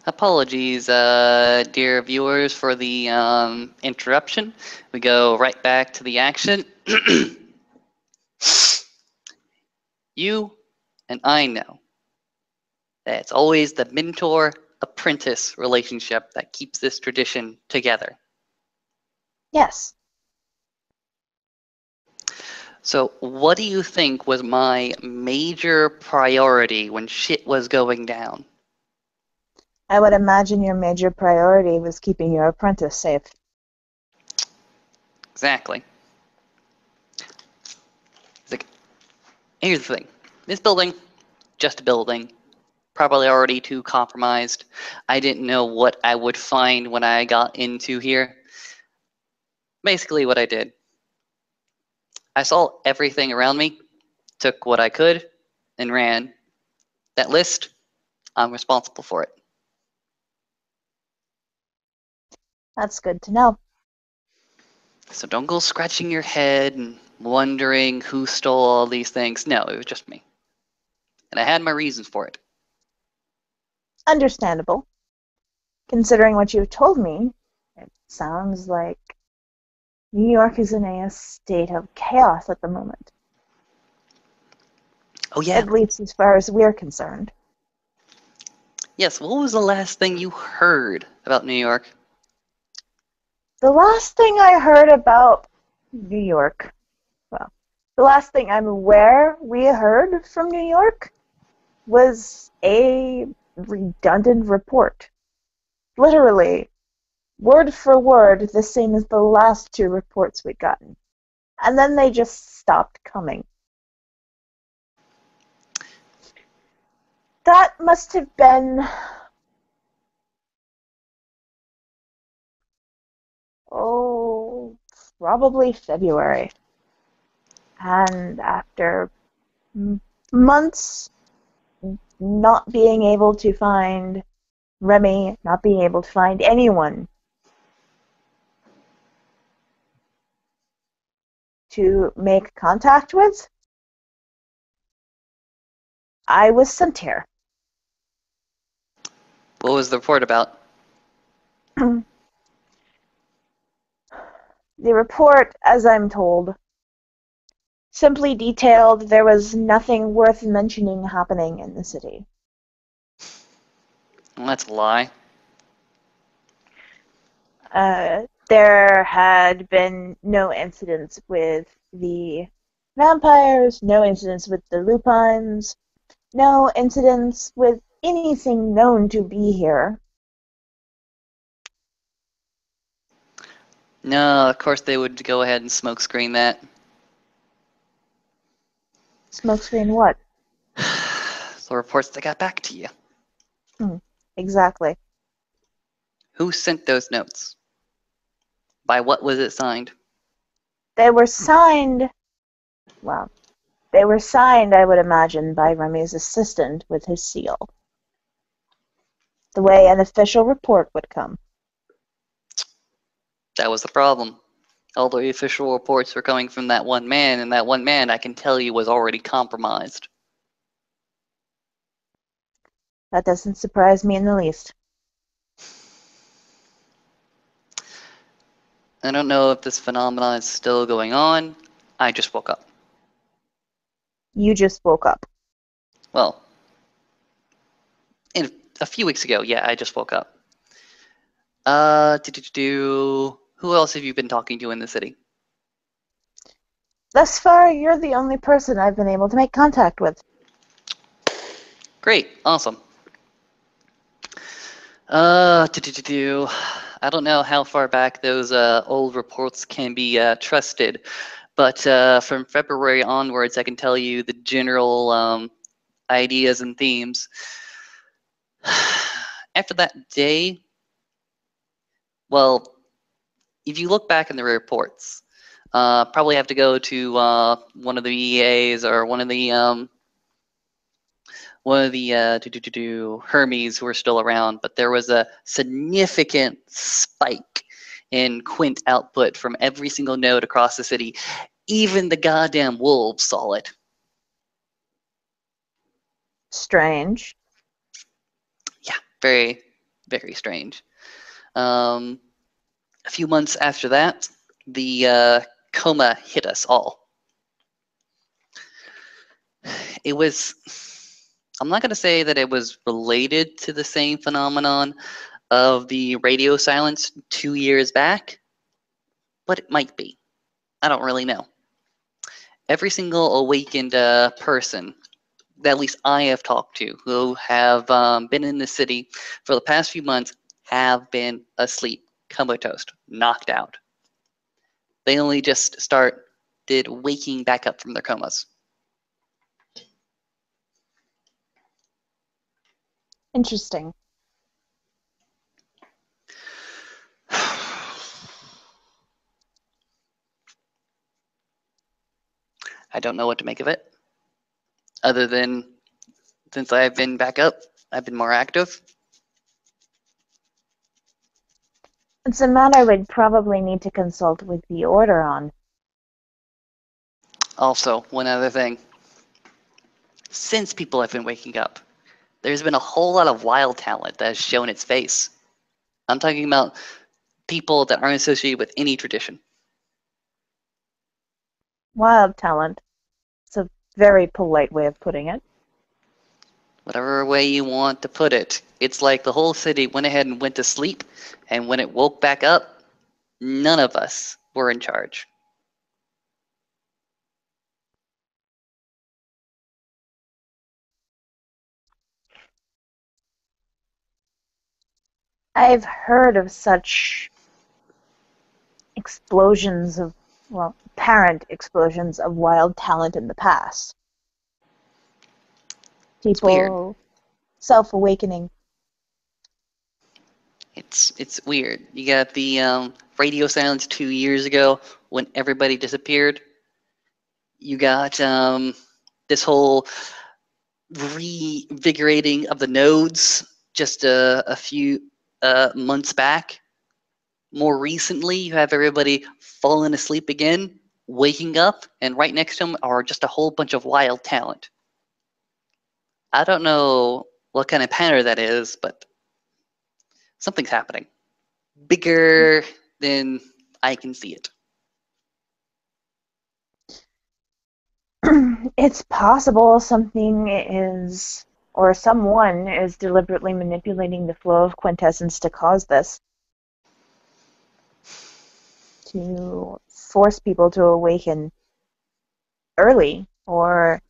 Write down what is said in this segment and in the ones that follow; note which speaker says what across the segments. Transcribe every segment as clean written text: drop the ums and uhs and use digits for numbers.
Speaker 1: Apologies, dear viewers, for the interruption. We go right back to the action. You and I know that it's always the mentor-apprentice relationship that keeps this tradition together.
Speaker 2: Yes.
Speaker 1: So what do you think was my major priority when shit was going down?
Speaker 2: I would imagine your major priority was keeping your apprentice safe.
Speaker 1: Exactly. It's like, here's the thing. This building, just a building. Probably already too compromised. I didn't know what I would find when I got into here. Basically what I did, I saw everything around me, took what I could, and ran. That list, I'm responsible for it.
Speaker 2: That's good to know.
Speaker 1: So don't go scratching your head and wondering who stole all these things. No, it was just me. And I had my reasons for it.
Speaker 2: Understandable. Considering what you've told me, it sounds like New York is in a state of chaos at the moment.
Speaker 1: Oh yeah.
Speaker 2: At least as far as we're concerned.
Speaker 1: Yes, what was the last thing you heard about New York?
Speaker 2: The last thing I heard about New York, well, the last thing I'm aware we heard from New York was a redundant report. Literally, word for word, the same as the last two reports we'd gotten. And then they just stopped coming. That must have been, probably February. And after months not being able to find Remy, not being able to find anyone to make contact with, I was sent here.
Speaker 1: What was the report about?
Speaker 2: The report, as I'm told, simply detailed there was nothing worth mentioning happening in the city.
Speaker 1: Well, that's a lie.
Speaker 2: There had been no incidents with the vampires, no incidents with the lupines, no incidents with anything known to be here.
Speaker 1: No, of course they would go ahead and smokescreen that.
Speaker 2: Smokescreen what?
Speaker 1: The reports that got back to you.
Speaker 2: Exactly.
Speaker 1: Who sent those notes? By what was it signed?
Speaker 2: They were signed, well, they were signed, I would imagine, by Remy's assistant with his seal. The way an official report would come.
Speaker 1: That was the problem. All the official reports were coming from that one man, and that one man, I can tell you, was already compromised.
Speaker 2: That doesn't surprise me in the least.
Speaker 1: I don't know if this phenomenon is still going on. I just woke up.
Speaker 2: You just woke up.
Speaker 1: Well, a few weeks ago, yeah, I just woke up. Who else have you been talking to in the city?
Speaker 2: Thus far, you're the only person I've been able to make contact with.
Speaker 1: Great, awesome. I don't know how far back those old reports can be trusted, but from February onwards, I can tell you the general ideas and themes. After that day, well, if you look back in the reports, probably have to go to one of the EAs or one of the Hermes who are still around, but there was a significant spike in quint output from every single node across the city. Even the goddamn wolves saw it.
Speaker 2: Strange.
Speaker 1: Yeah, very, very strange. A few months after that, the coma hit us all. It was, I'm not going to say that it was related to the same phenomenon of the radio silence 2 years back, but it might be. I don't really know. Every single awakened person that at least I have talked to who have been in the city for the past few months have been asleep, comatose, knocked out. They only just started waking back up from their comas.
Speaker 2: Interesting.
Speaker 1: I don't know what to make of it, other than since I've been back up, I've been more active.
Speaker 2: It's a matter we'd probably need to consult with the Order on.
Speaker 1: Also, one other thing. Since people have been waking up, there's been a whole lot of wild talent that has shown its face. I'm talking about people that aren't associated with any tradition.
Speaker 2: Wild talent. It's a very polite way of putting it.
Speaker 1: Whatever way you want to put it. It's like the whole city went ahead and went to sleep, and when it woke back up, none of us were in charge.
Speaker 2: I've heard of such explosions of, well, apparent explosions of wild talent in the past.
Speaker 1: It's weird.
Speaker 2: People self-awakening.
Speaker 1: It's weird. You got the radio silence 2 years ago when everybody disappeared. You got this whole revigorating of the nodes just a few months back. More recently, you have everybody falling asleep again, waking up, and right next to them are just a whole bunch of wild talent. I don't know what kind of pattern that is, but something's happening. Bigger than I can see it.
Speaker 2: It's possible something is, or someone is deliberately manipulating the flow of quintessence to cause this. To force people to awaken early, or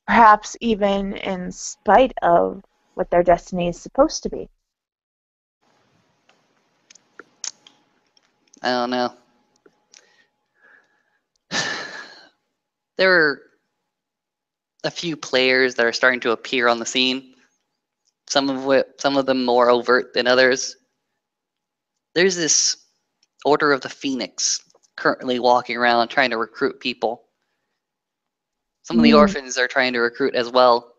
Speaker 2: perhaps even in spite of what their destiny is supposed to be.
Speaker 1: I don't know. There are a few players that are starting to appear on the scene. Some of them more overt than others. There's this Order of the Phoenix currently walking around trying to recruit people. Some of the orphans are trying to recruit as well.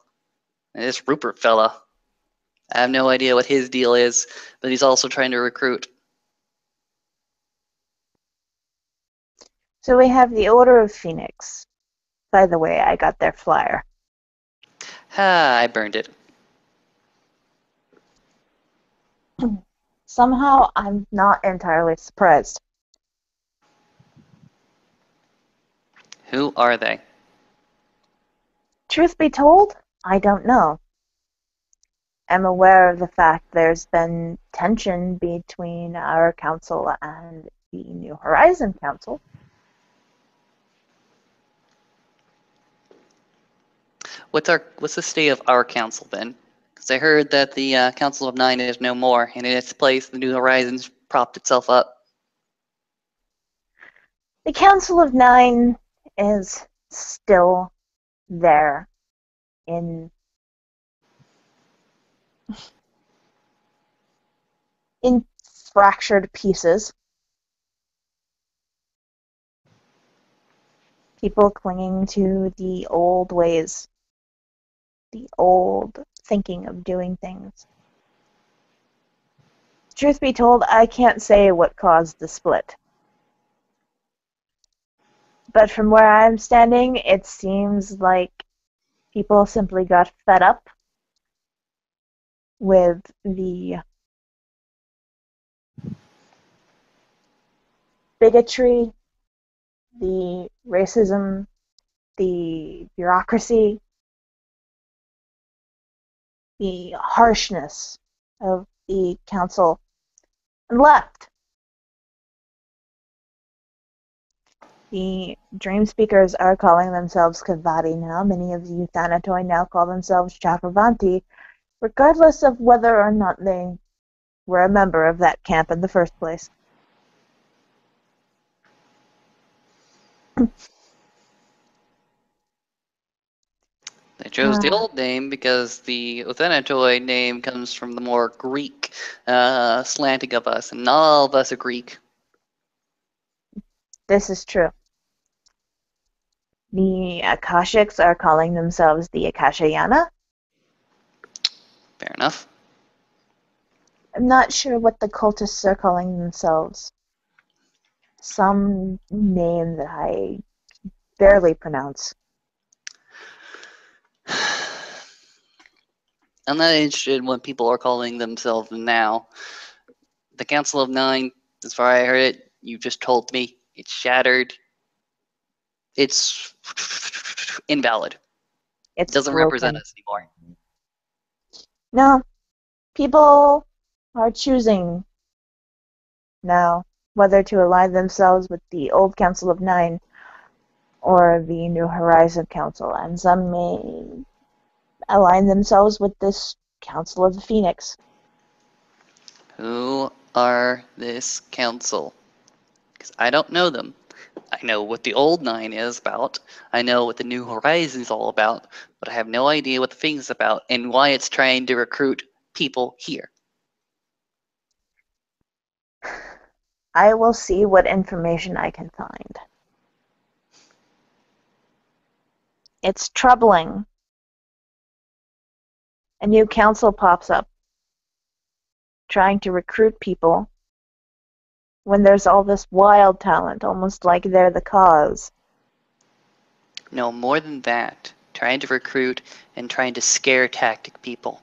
Speaker 1: And this Rupert fella, I have no idea what his deal is, but he's also trying to recruit.
Speaker 2: So we have the Order of Phoenix. By the way, I got their flyer.
Speaker 1: I burned it.
Speaker 2: Somehow, I'm not entirely surprised.
Speaker 1: Who are they?
Speaker 2: Truth be told, I don't know. I'm aware of the fact there's been tension between our council and the New Horizon Council.
Speaker 1: What's the state of our council then? Because I heard that the Council of Nine is no more, and in its place, the New Horizons propped itself up.
Speaker 2: The Council of Nine is still there in fractured pieces. People clinging to the old ways, the old thinking of doing things. Truth be told, I can't say what caused the split. But from where I'm standing, it seems like people simply got fed up with the bigotry, the racism, the bureaucracy, the harshness of the council, and left. The dream speakers are calling themselves Kavati now. Many of the Thanatoi now call themselves Chakravanti, regardless of whether or not they were a member of that camp in the first place.
Speaker 1: They chose the old name because the Othenatoi name comes from the more Greek slanting of us, and not all of us are Greek.
Speaker 2: This is true. The Akashics are calling themselves the Akashayana.
Speaker 1: Fair enough.
Speaker 2: I'm not sure what the cultists are calling themselves. Some name that I barely pronounce.
Speaker 1: I'm not interested in what people are calling themselves now. The Council of Nine, as far as I heard it, you just told me, it's shattered. It's invalid. It
Speaker 2: It's
Speaker 1: doesn't represent
Speaker 2: broken.
Speaker 1: us anymore.
Speaker 2: No, people are choosing now whether to align themselves with the old Council of Nine or the New Horizon Council, and some may align themselves with this Council of the Phoenix.
Speaker 1: Who are this council? Because I don't know them. I know what the old Nine is about. I know what the New Horizon is all about, but I have no idea what the thing is about and why it's trying to recruit people here.
Speaker 2: I will see what information I can find. It's troubling. A new council pops up, trying to recruit people when there's all this wild talent, almost like they're the cause.
Speaker 1: No, more than that. Trying to recruit and trying to scare tactic people.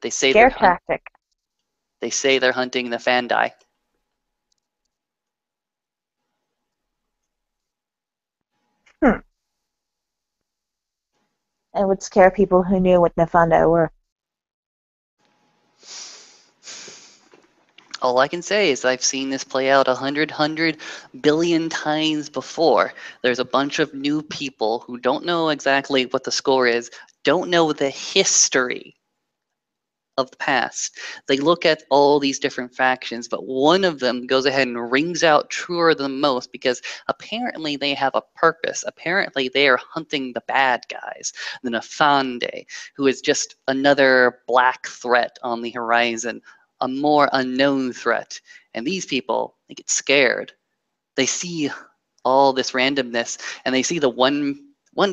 Speaker 1: They say
Speaker 2: Scare tactic.
Speaker 1: They say they're hunting the Fandai.
Speaker 2: It would scare people who knew what Nefanda were.
Speaker 1: All I can say is I've seen this play out 100 billion times before. There's a bunch of new people who don't know exactly what the score is, don't know the history of the past. They look at all these different factions, but one of them goes ahead and rings out truer than most because apparently they have a purpose. Apparently they are hunting the bad guys, the Nefande, who is just another black threat on the horizon, a more unknown threat. And these people, they get scared. They see all this randomness and they see the one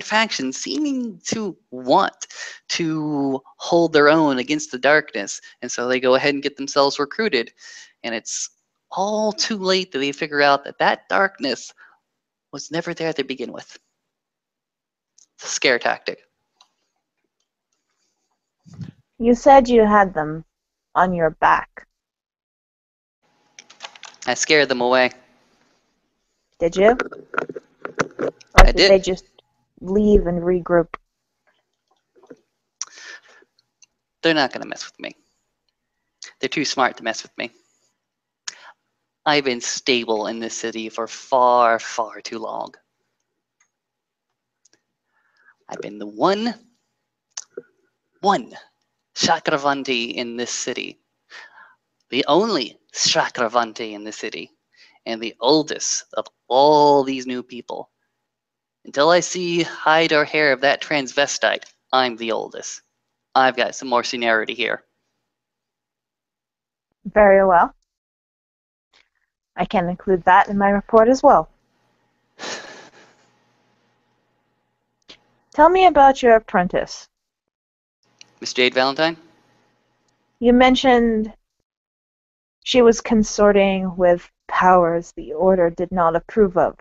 Speaker 1: faction seeming to want to hold their own against the darkness, and so they go ahead and get themselves recruited. And it's all too late that they figure out that that darkness was never there to begin with. It's a scare tactic.
Speaker 2: You said you had them on your back.
Speaker 1: I scared them away.
Speaker 2: Did you? Or
Speaker 1: I
Speaker 2: did they
Speaker 1: did.
Speaker 2: just leave and regroup?
Speaker 1: They're not going to mess with me. They're too smart to mess with me. I've been stable in this city for far, far too long. I've been the one Chakravanti in this city. The only Chakravanti in the city. And the oldest of all these new people. Until I see hide or hair of that transvestite, I'm the oldest. I've got some more seniority here.
Speaker 2: Very well. I can include that in my report as well. Tell me about your apprentice.
Speaker 1: Miss Jade Valentine?
Speaker 2: You mentioned she was consorting with powers the Order did not approve of.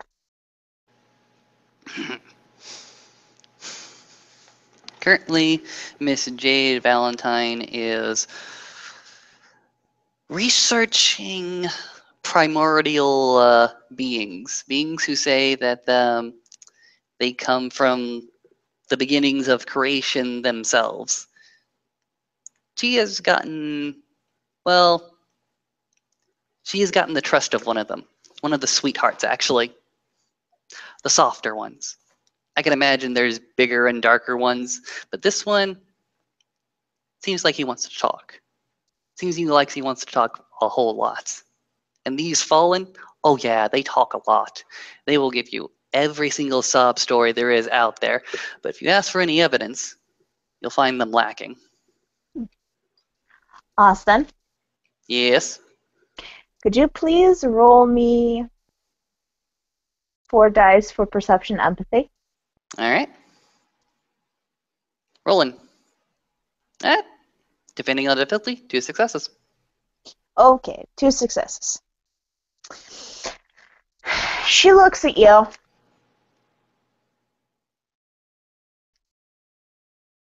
Speaker 1: Currently, Miss Jade Valentine is researching primordial beings who say that they come from the beginnings of creation themselves. She has gotten, well, she has gotten the trust of one of them. One of the sweethearts, actually. The softer ones. I can imagine there's bigger and darker ones, but this one seems like he wants to talk. Seems like he wants to talk a whole lot. And these fallen, oh yeah, they talk a lot. They will give you every single sob story there is out there. But if you ask for any evidence, you'll find them lacking.
Speaker 2: Austin,
Speaker 1: Yes.
Speaker 2: could you please roll me 4 dice for perception empathy?
Speaker 1: All right. Rolling. Eh, depending on the difficulty, 2 successes.
Speaker 2: Okay, 2 successes. She looks at you.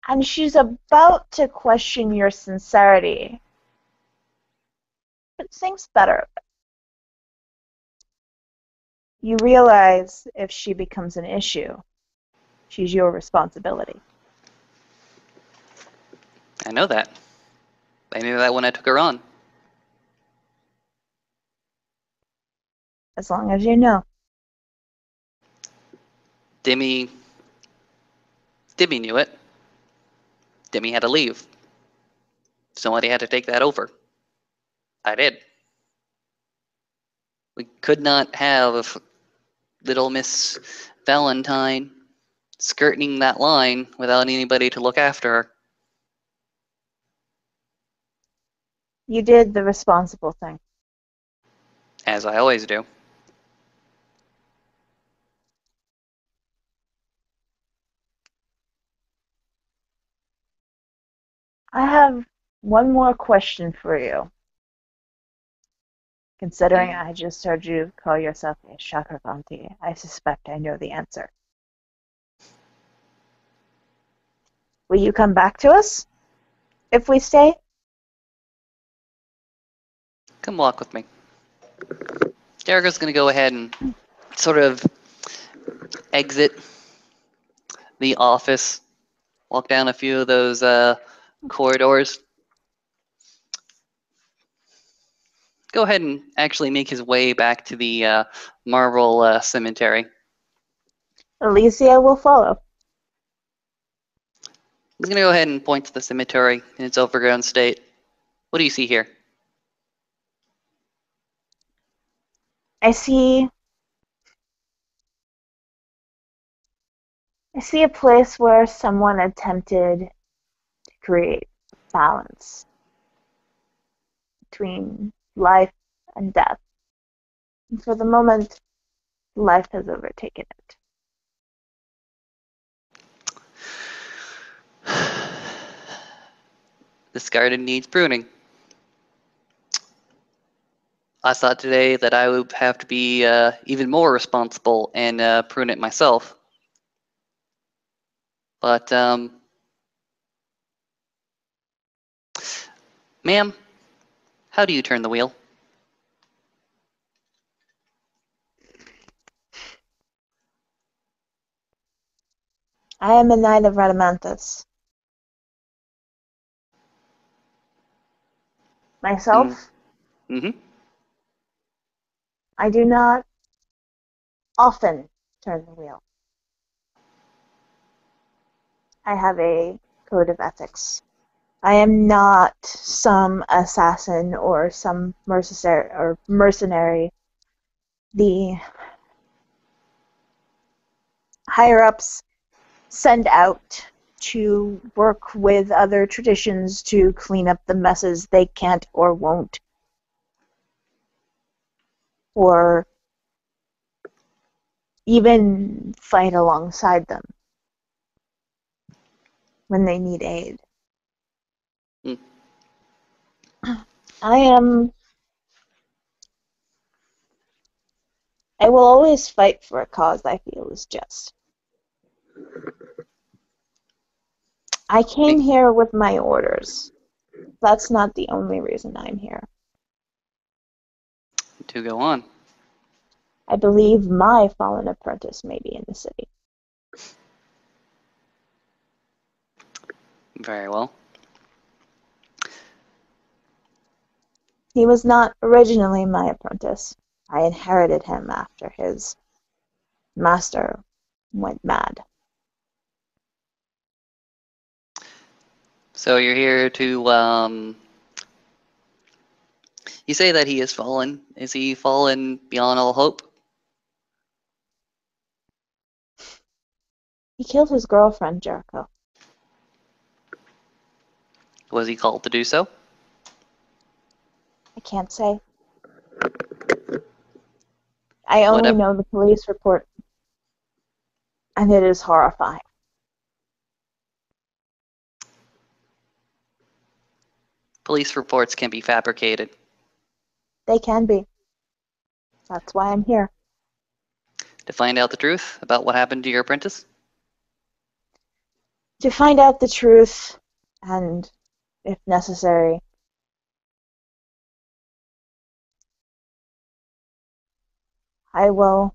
Speaker 2: And she's about to question your sincerity, but thinks better of it. You realize if she becomes an issue, she's your responsibility.
Speaker 1: I know that. I knew that when I took her on.
Speaker 2: As long as you know.
Speaker 1: Demi knew it. Demi had to leave. Somebody had to take that over. I did. We could not have little Miss Valentine skirting that line without anybody to look after her.
Speaker 2: You did the responsible thing.
Speaker 1: As I always do.
Speaker 2: I have one more question for you. Considering I just heard you call yourself a Chakravanti, I suspect I know the answer. Will you come back to us if we stay?
Speaker 1: Come walk with me. Jericho's going to go ahead and sort of exit the office, walk down a few of those corridors. Go ahead and actually make his way back to the Marble Cemetery.
Speaker 2: Alicia will follow.
Speaker 1: He's going to go ahead and point to the cemetery in its overgrown state. What do you see here?
Speaker 2: I see a place where someone attempted to create balance between life and death. And for the moment, life has overtaken it.
Speaker 1: This garden needs pruning. I thought today that I would have to be even more responsible and prune it myself. But, ma'am, how do you turn the wheel?
Speaker 2: I am a knight of Radamanthus. Myself,
Speaker 1: Mm-hmm.
Speaker 2: I do not often turn the wheel. I have a code of ethics. I am not some assassin or some mercenary. The higher-ups send out to work with other traditions to clean up the messes they can't or won't. Or even fight alongside them when they need aid.
Speaker 1: Mm.
Speaker 2: I will always fight for a cause I feel is just. I came here with my orders. That's not the only reason I'm here.
Speaker 1: To go on.
Speaker 2: I believe my fallen apprentice may be in the city.
Speaker 1: Very well.
Speaker 2: He was not originally my apprentice. I inherited him after his master went mad.
Speaker 1: So you're here to, you say that he is fallen. Is he fallen beyond all hope?
Speaker 2: He killed his girlfriend, Jericho.
Speaker 1: Was he called to do so?
Speaker 2: I can't say. I only
Speaker 1: Whatever.
Speaker 2: know the police report, and it is horrifying.
Speaker 1: Police reports can be fabricated.
Speaker 2: They can be. That's why I'm here.
Speaker 1: To find out the truth about what happened to your apprentice?
Speaker 2: To find out the truth, and, if necessary, I will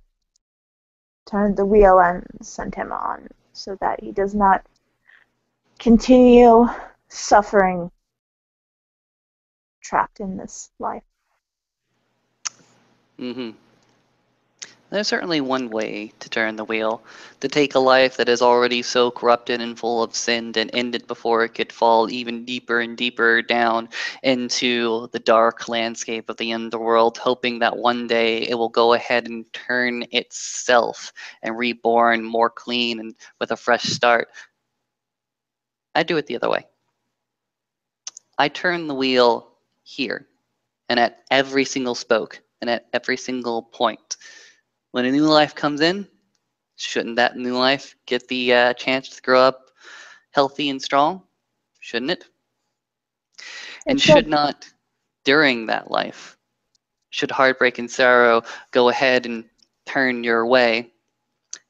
Speaker 2: turn the wheel and send him on so that he does not continue suffering trapped in this life.
Speaker 1: Mm-hmm. There's certainly one way to turn the wheel, to take a life that is already so corrupted and full of sin and end it before it could fall even deeper and deeper down into the dark landscape of the underworld, hoping that one day it will go ahead and turn itself and reborn more clean and with a fresh start. I do it the other way. I turn the wheel here and at every single spoke and at every single point. When a new life comes in, shouldn't that new life get the chance to grow up healthy and strong? Shouldn't it?
Speaker 2: It
Speaker 1: And should
Speaker 2: should.
Speaker 1: not, during that life, should heartbreak and sorrow go ahead and turn your way,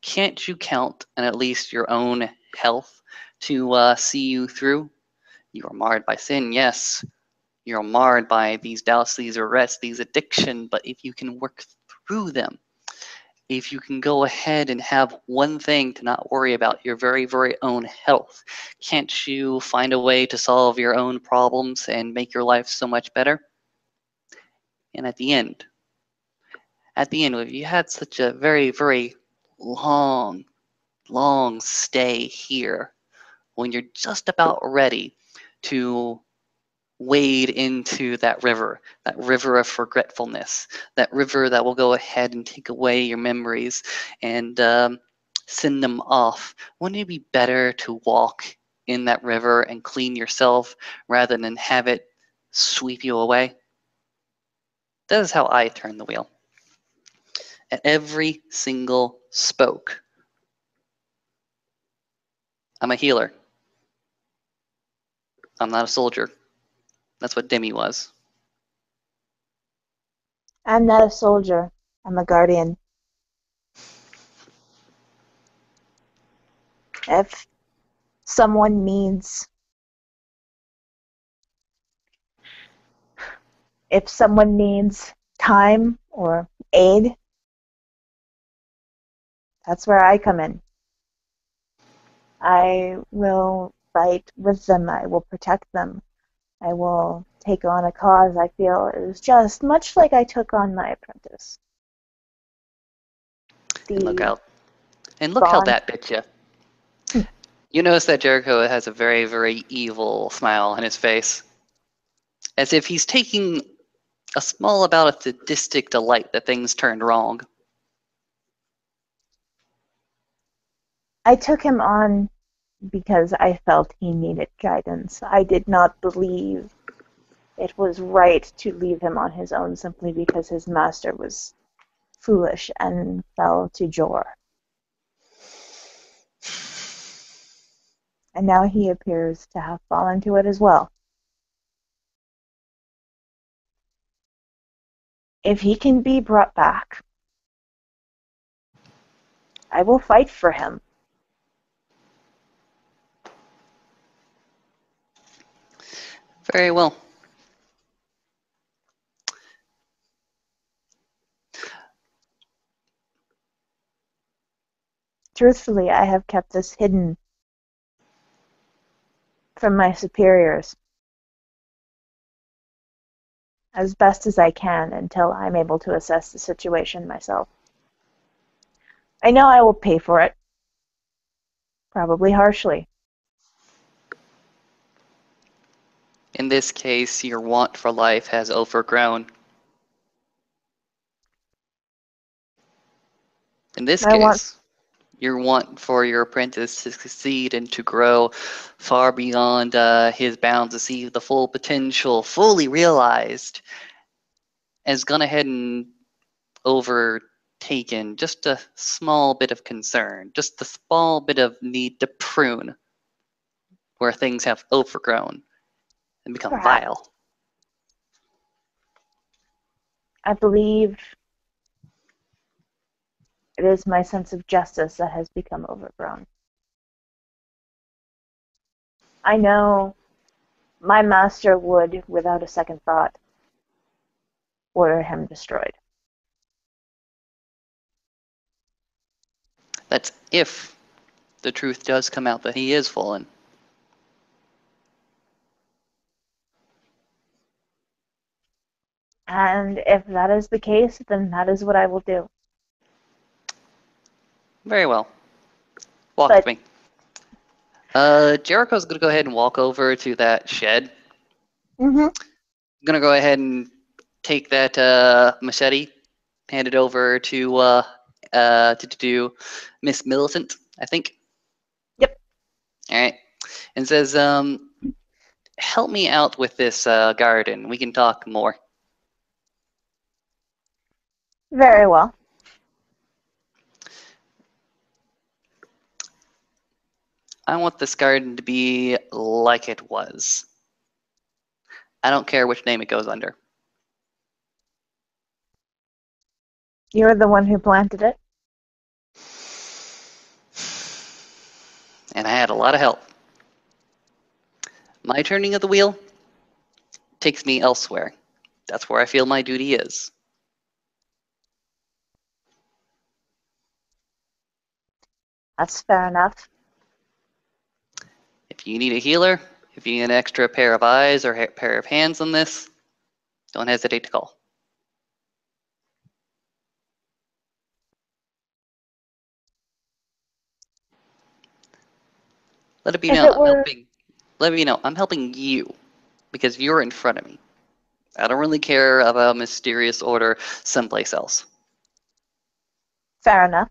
Speaker 1: can't you count on at least your own health to see you through? You are marred by sin, yes. You're marred by these doubts, these regrets, these addiction, but if you can work through them, if you can go ahead and have one thing to not worry about, your very, very own health, can't you find a way to solve your own problems and make your life so much better? And at the end, if you had such a very, very long, long stay here, when you're just about ready to wade into that river of forgetfulness, that river that will go ahead and take away your memories and send them off. Wouldn't it be better to walk in that river and clean yourself rather than have it sweep you away? That is how I turn the wheel. At every single spoke, I'm a healer. I'm not a soldier. That's what Demi was.
Speaker 2: I'm not a soldier. I'm a guardian. If someone needs if someone needs time or aid, that's where I come in. I will fight with them. I will protect them. I will take on a cause I feel is just, much like I took on my apprentice.
Speaker 1: And look
Speaker 2: The
Speaker 1: out. And look how
Speaker 2: bond.
Speaker 1: that bit you. You notice that Jericho has a very, very evil smile on his face, as if he's taking a small amount of sadistic delight that things turned wrong.
Speaker 2: I took him on because I felt he needed guidance. I did not believe it was right to leave him on his own simply because his master was foolish and fell to Jor. And now he appears to have fallen to it as well. If he can be brought back, I will fight for him.
Speaker 1: Very well.
Speaker 2: Truthfully, I have kept this hidden from my superiors as best as I can until I'm able to assess the situation myself. I know I will pay for it, probably harshly.
Speaker 1: In this case, your want for life has overgrown. In this
Speaker 2: My want,
Speaker 1: case, your want for your apprentice to succeed and to grow far beyond his bounds, to see the full potential fully realized, has gone ahead and overtaken just a small bit of concern, just a small bit of need to prune where things have overgrown and become
Speaker 2: perhaps.
Speaker 1: vile.
Speaker 2: I believe it is my sense of justice that has become overgrown. I know my master would, without a second thought, order him destroyed.
Speaker 1: That's if the truth does come out that he is fallen.
Speaker 2: And if that is the case, then that is what I will do.
Speaker 1: Very well. Walk with
Speaker 2: But
Speaker 1: me. Jericho's gonna go ahead and walk over to that shed.
Speaker 2: mm-hmm.
Speaker 1: Gonna go ahead and take that machete, hand it over to do Miss Millicent, I think.
Speaker 2: Yep.
Speaker 1: All right, and says, "Help me out with this garden. We can talk more."
Speaker 2: Very well.
Speaker 1: I want this garden to be like it was. I don't care which name it goes under.
Speaker 2: You're the one who planted it.
Speaker 1: And I had a lot of help. My turning of the wheel takes me elsewhere. That's where I feel my duty is.
Speaker 2: That's fair enough.
Speaker 1: If you need a healer, if you need an extra pair of eyes or a pair of hands on this, don't hesitate to call. Let it be
Speaker 2: If
Speaker 1: known
Speaker 2: it
Speaker 1: I'm
Speaker 2: were
Speaker 1: helping. Let me know I'm helping you because you're in front of me. I don't really care about a mysterious order someplace else.
Speaker 2: fair enough.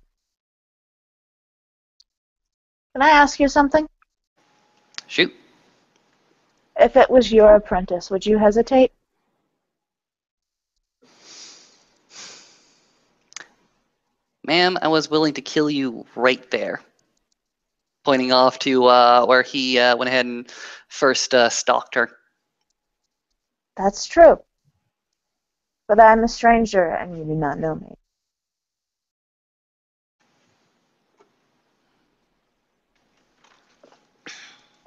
Speaker 2: Can I ask you something?
Speaker 1: Shoot.
Speaker 2: If it was your apprentice, would you hesitate?
Speaker 1: Ma'am, I was willing to kill you right there. Pointing off to where he went ahead and first stalked her.
Speaker 2: That's true. But I'm a stranger and you do not know me.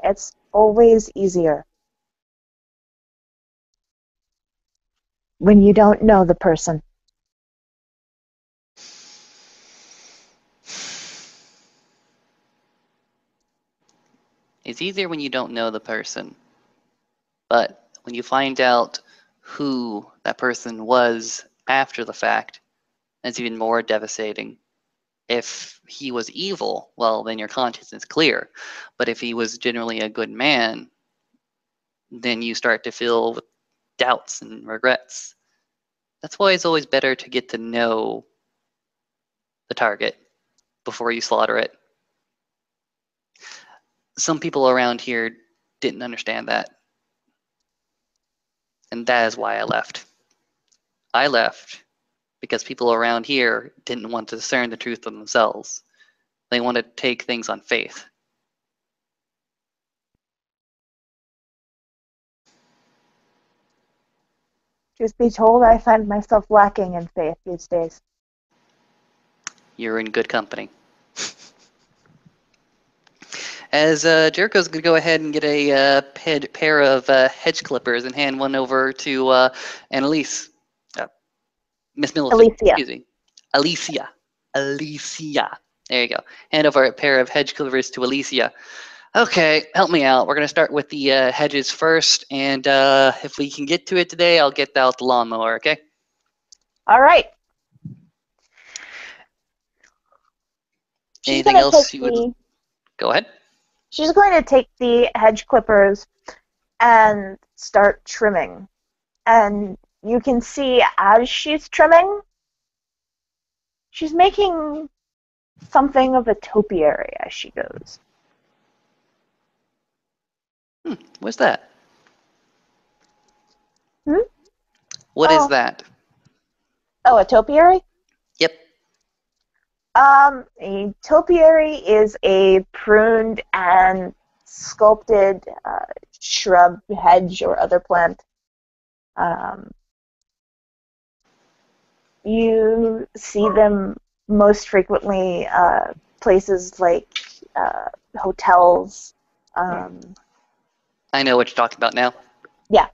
Speaker 2: It's always easier when you don't know the person.
Speaker 1: It's easier when you don't know the person. But when you find out who that person was after the fact, it's even more devastating. If he was evil, well, then your conscience is clear. But if he was generally a good man, then you start to feel doubts and regrets. That's why it's always better to get to know the target before you slaughter it. Some people around here didn't understand that. And that is why I left. I left because people around here didn't want to discern the truth of themselves. They wanted to take things on faith.
Speaker 2: Truth be told, I find myself lacking in faith these days.
Speaker 1: You're in good company. As Jericho's going to go ahead and get a pair of hedge clippers and hand one over to Annalise. Miss Millicent,
Speaker 2: Alicia.
Speaker 1: excuse me. Alicia. There you go. Hand over a pair of hedge clippers to Alicia. Okay, help me out. We're going to start with the hedges first, and if we can get to it today, I'll get out the lawnmower, okay?
Speaker 2: All right.
Speaker 1: Anything else you would... Go ahead.
Speaker 2: She's going to take the hedge clippers and start trimming. And you can see as she's trimming, she's making something of a topiary as she goes.
Speaker 1: What's that?
Speaker 2: Hmm?
Speaker 1: What is that?
Speaker 2: Oh, a topiary?
Speaker 1: Yep.
Speaker 2: A topiary is a pruned and sculpted shrub, hedge, or other plant. You see them most frequently places like hotels.
Speaker 1: I know what you're talking about now.
Speaker 2: Yeah.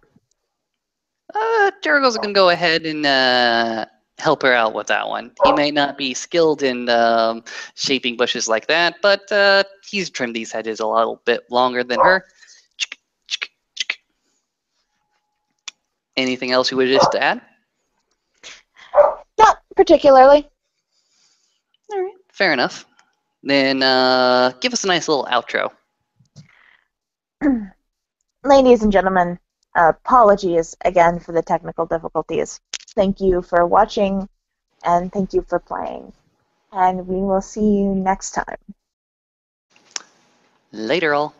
Speaker 1: Jericho's going to go ahead and help her out with that one. He may not be skilled in shaping bushes like that, but he's trimmed these hedges a little bit longer than her. Anything else you wish to add?
Speaker 2: Not particularly.
Speaker 1: All right, fair enough. Then give us a nice little outro.
Speaker 2: Ladies and gentlemen, apologies again for the technical difficulties. Thank you for watching, and thank you for playing. And we will see you next time.
Speaker 1: Later, all.